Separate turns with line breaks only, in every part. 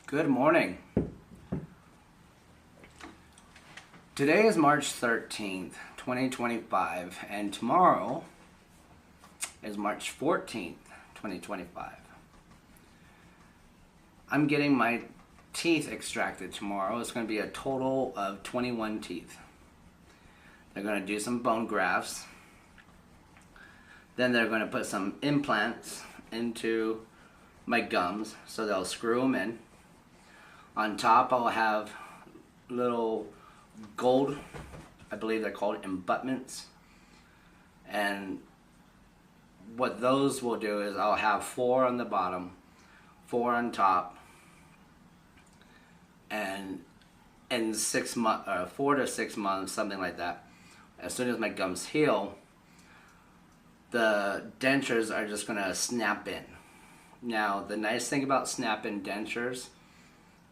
Good morning. Today is March 13th, 2025, and tomorrow is March 14th, 2025. I'm getting my teeth extracted tomorrow. It's going to be a total of 21 teeth. They're going to do some bone grafts. Then they're going to put some implants into my gums, so they'll screw them in. On top, I'll have little gold, I believe they're called embutments. And what those will do is I'll have 4 on the bottom, 4 on top, and in 4 to 6 months, something like that, as soon as my gums heal, the dentures are just going to snap in. Now, the nice thing about snap-in dentures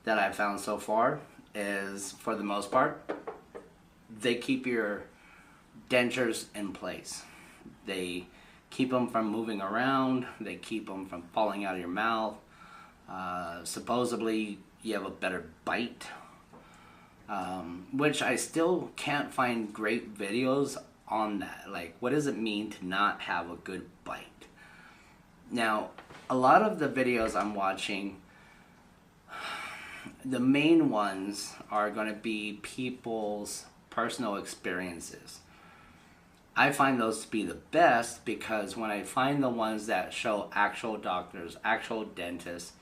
that I've found so far is, for the most part, they keep your dentures in place. They keep them from moving around. They keep them from falling out of your mouth. Supposedly, you have a better bite, which I still can't find great videos on that. Like, what does it mean to not have a good bite? Now, a lot of the videos I'm watching, the main ones are going to be people's personal experiences. I find those to be the best because when I find the ones that show actual doctors, actual dentists,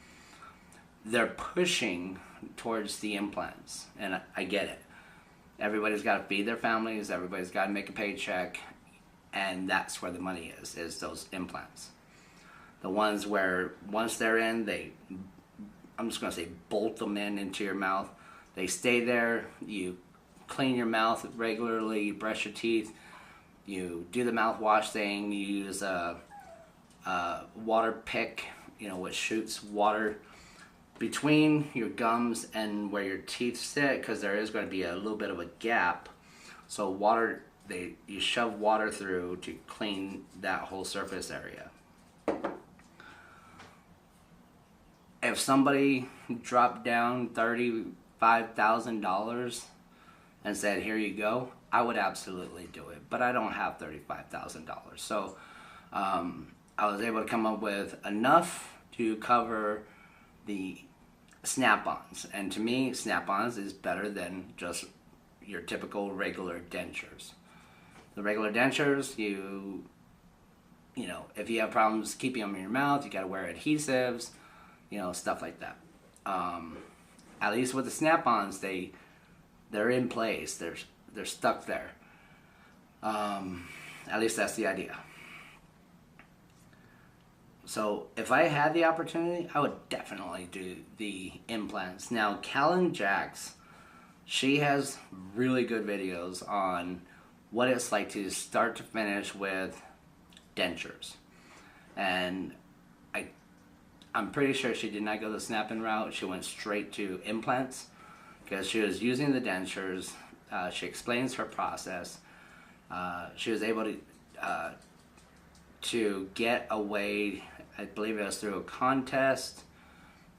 they're pushing towards the implants. And I get it. Everybody's got to feed their families, everybody's got to make a paycheck, and that's where the money is those implants. The ones where once they're in, I'm just going to say bolt them into your mouth. They stay there. You clean your mouth regularly, you brush your teeth, you do the mouthwash thing, you use a water pick, which shoots water between your gums and where your teeth sit, because there is going to be a little bit of a gap. So you shove water through to clean that whole surface area. If somebody dropped down $35,000 and said, here you go, I would absolutely do it. But I don't have $35,000. So I was able to come up with enough to cover the snap-ons. And to me, snap-ons is better than just your typical regular dentures. The regular dentures, if you have problems keeping them in your mouth, you got to wear adhesives, stuff like that. At least with the snap-ons, they're in place. They're stuck there. At least that's the idea. So if I had the opportunity, I would definitely do the implants. Now, Callan Jax, she has really good videos on what it's like to start to finish with dentures. And I'm pretty sure she did not go the snap-in route. She went straight to implants because she was using the dentures. She explains her process. She was able to get away, I believe it was through a contest.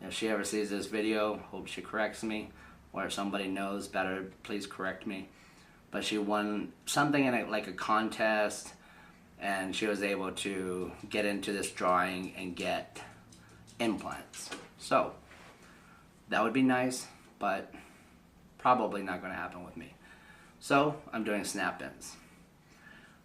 If she ever sees this video, hope she corrects me, or if somebody knows better, please correct me. But she won something in like a contest, and she was able to get into this drawing and get implants. So that would be nice, but probably not going to happen with me. So I'm doing snap-ins.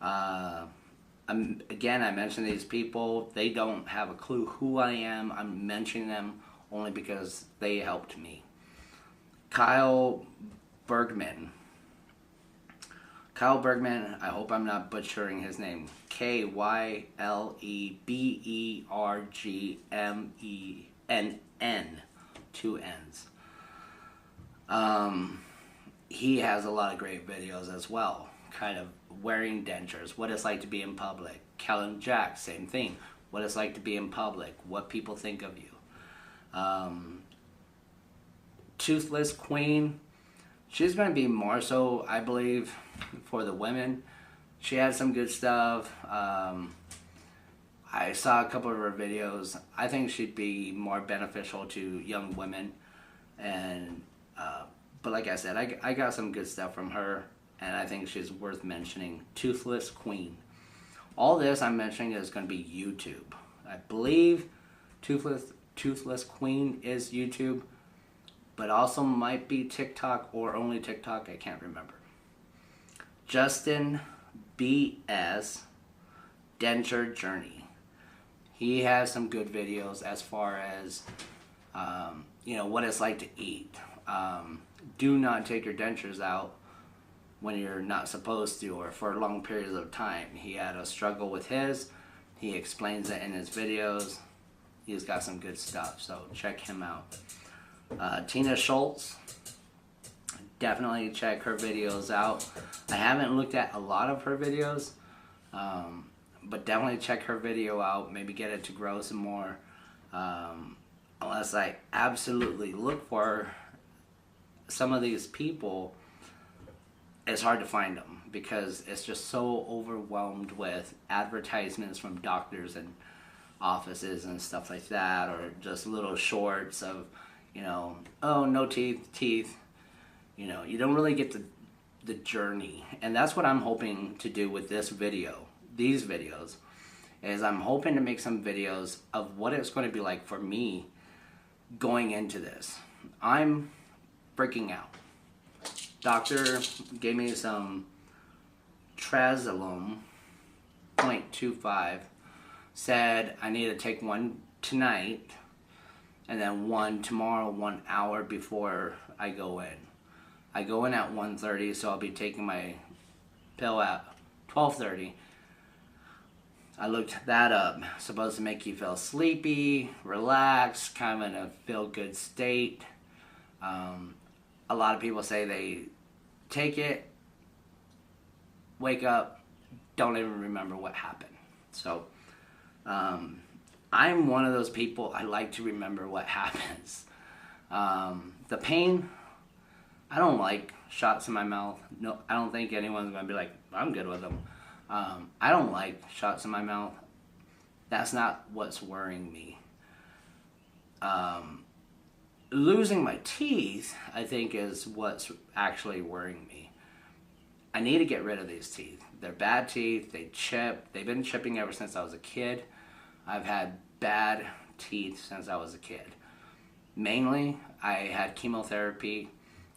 Again, I mentioned these people. They don't have a clue who I am. I'm mentioning them only because they helped me. Kyle Bergman, I hope I'm not butchering his name. Kylebergmenn, 2 N's. He has a lot of great videos as well, kind of wearing dentures, what it's like to be in public. Callan Jax, same thing, what it's like to be in public, what people think of you. Toothless Queen, she's going to be more so, I believe, for the women. She has some good stuff. I saw a couple of her videos. I think she'd be more beneficial to young women And but like I said, I got some good stuff from her, and I think she's worth mentioning. Toothless Queen. All this I'm mentioning is going to be YouTube. I believe Toothless Queen is YouTube, but also might be TikTok or only TikTok. I can't remember. Justin B.S. Denture Journey. He has some good videos as far as what it's like to eat. Do not take your dentures out when you're not supposed to, or for long periods of time. He had a struggle with his. He explains it in his videos. He's got some good stuff, so check him out. Tina Schultz, definitely check her videos out. I haven't looked at a lot of her videos, but definitely check her video out. Maybe get it to grow some more. Unless I absolutely look for some of these people, it's hard to find them because it's just so overwhelmed with advertisements from doctors and offices and stuff like that, or just little shorts of, oh, no teeth. You don't really get the journey. And that's what I'm hoping to do with these videos, is I'm hoping to make some videos of what it's going to be like for me going into this. I'm freaking out. Doctor gave me some trazolone 0.25, said I need to take one tonight and then one tomorrow, 1 hour before I go in. I go in at 1:30, so I'll be taking my pill at 12:30. I looked that up. Supposed to make you feel sleepy, relaxed, kind of in a feel-good state. A lot of people say they take it, wake up, don't even remember what happened. So I'm one of those people, I like to remember what happens. The pain, I don't like shots in my mouth. No, I don't think anyone's going to be like, I'm good with them. I don't like shots in my mouth. That's not what's worrying me. Losing my teeth, I think, is what's actually worrying me. I need to get rid of these teeth. They're bad teeth. They chip. They've been chipping ever since I was a kid. I've had bad teeth since I was a kid. Mainly, I had chemotherapy,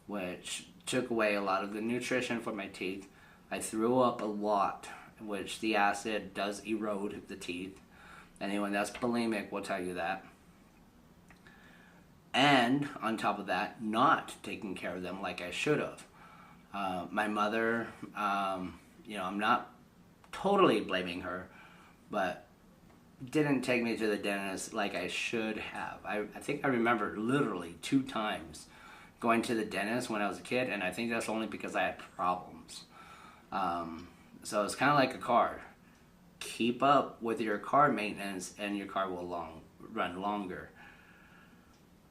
which took away a lot of the nutrition for my teeth. I threw up a lot, which the acid does erode the teeth. Anyone that's bulimic will tell you that. And on top of that, not taking care of them like I should have. My mother, I'm not totally blaming her, but didn't take me to the dentist like I should have. I think I remember literally 2 times going to the dentist when I was a kid, and I think that's only because I had problems. So it's kind of like a car. Keep up with your car maintenance and your car will run longer.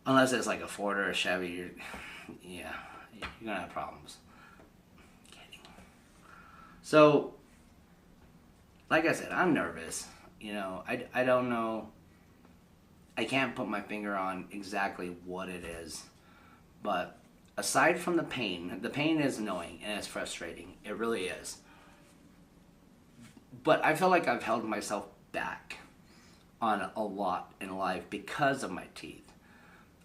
Unless it's like a Ford or a Chevy, you're gonna have problems. Kidding. So, like I said, I'm nervous. I don't know. I can't put my finger on exactly what it is. But aside from the pain is annoying and it's frustrating. It really is. But I feel like I've held myself back on a lot in life because of my teeth.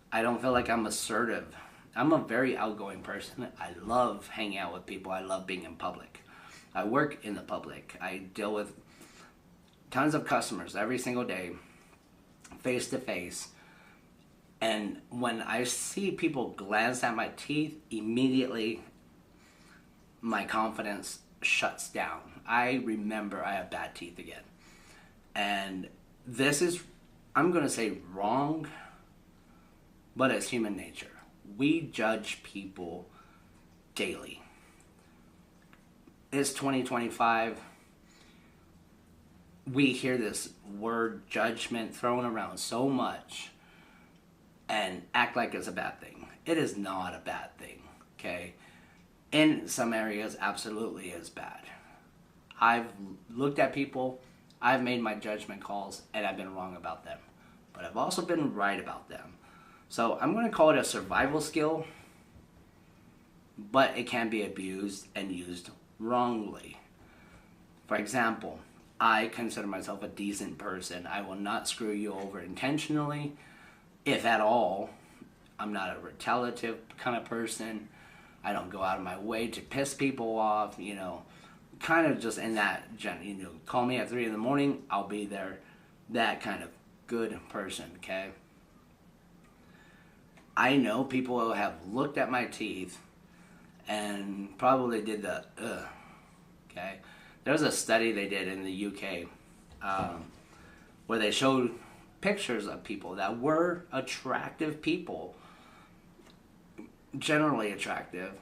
I don't feel like I'm assertive. I'm a very outgoing person. I love hanging out with people. I love being in public. I work in the public. I deal with tons of customers every single day, face to face. And when I see people glance at my teeth, immediately my confidence shuts down. I remember I have bad teeth again. And this is, I'm going to say wrong, but it's human nature. We judge people daily. It's 2025. We hear this word judgment thrown around so much and act like it's a bad thing. It is not a bad thing, okay? In some areas, absolutely is bad. I've looked at people, I've made my judgment calls, and I've been wrong about them. But I've also been right about them. So I'm going to call it a survival skill, but it can be abused and used wrongly. For example, I consider myself a decent person. I will not screw you over intentionally, if at all. I'm not a retaliative kind of person. I don't go out of my way to piss people off, you know, kind of just in that, you know, call me at 3 in the morning, I'll be there. That kind of good person, okay? I know people who have looked at my teeth and probably did the, ugh, okay? There's a study they did in the UK where they showed pictures of people that were attractive people, generally attractive,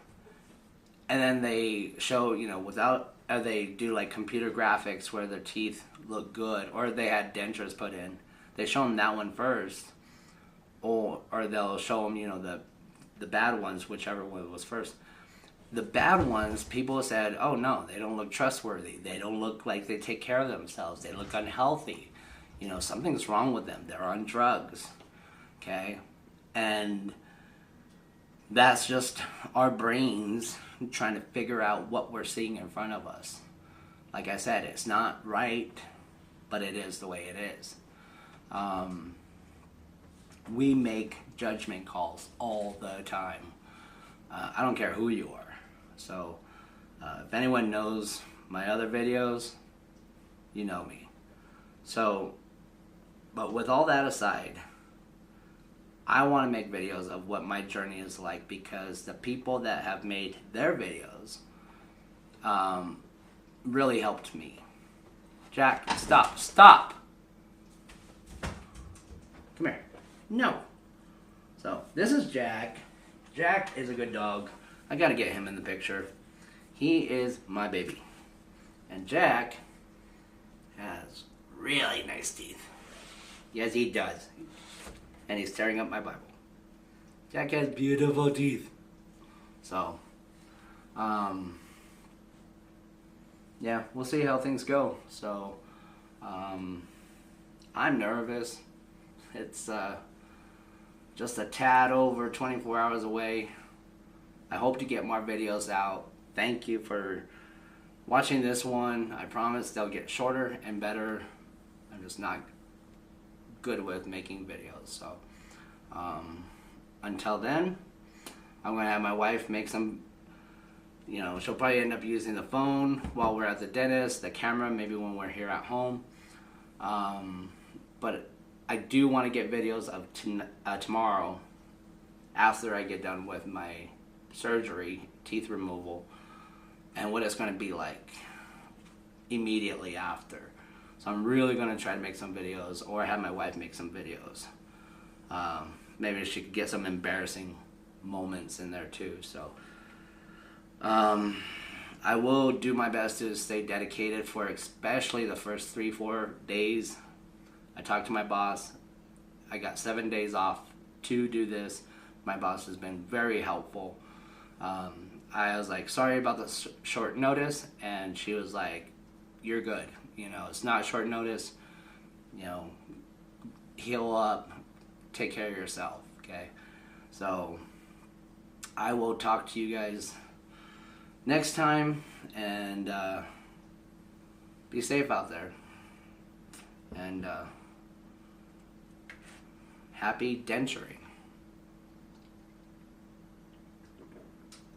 and then they show, you know, without, or they do like computer graphics where their teeth look good, or they had dentures put in. They show them that one first, or they'll show them, you know, the bad ones, whichever one was first. The bad ones, people said, oh no, they don't look trustworthy. They don't look like they take care of themselves. They look unhealthy. You know, something's wrong with them. They're on drugs. Okay? And that's just our brains trying to figure out what we're seeing in front of us. Like I said, it's not right, but it is the way it is. We make judgment calls all the time. I don't care who you are. So, if anyone knows my other videos, you know me. So, but with all that aside, I want to make videos of what my journey is like, because the people that have made their videos really helped me. Jack, stop, stop! Come here. No. So, this is Jack. Jack is a good dog. I gotta get him in the picture. He is my baby. And Jack has really nice teeth. Yes, he does. And he's tearing up my Bible. Jack has beautiful teeth. So, yeah, we'll see how things go. So, I'm nervous. It's just a tad over 24 hours away. I hope to get more videos out. Thank you for watching this one. I promise they'll get shorter and better. I'm just not good with making videos. So until then, I'm going to have my wife make some, you know, she'll probably end up using the phone while we're at the dentist, the camera maybe when we're here at home. But I do want to get videos of tomorrow after I get done with my surgery, teeth removal, and what it's going to be like immediately after. So I'm really going to try to make some videos, or have my wife make some videos. Maybe she could get some embarrassing moments in there too. So I will do my best to stay dedicated for especially the first 3-4 days. I talked to my boss. I got 7 days off to do this. My boss has been very helpful. I was like, sorry about the short notice, and she was like, you're good. You know, it's not short notice. You know, heal up, take care of yourself, okay? So, I will talk to you guys next time, and be safe out there. And happy denturing.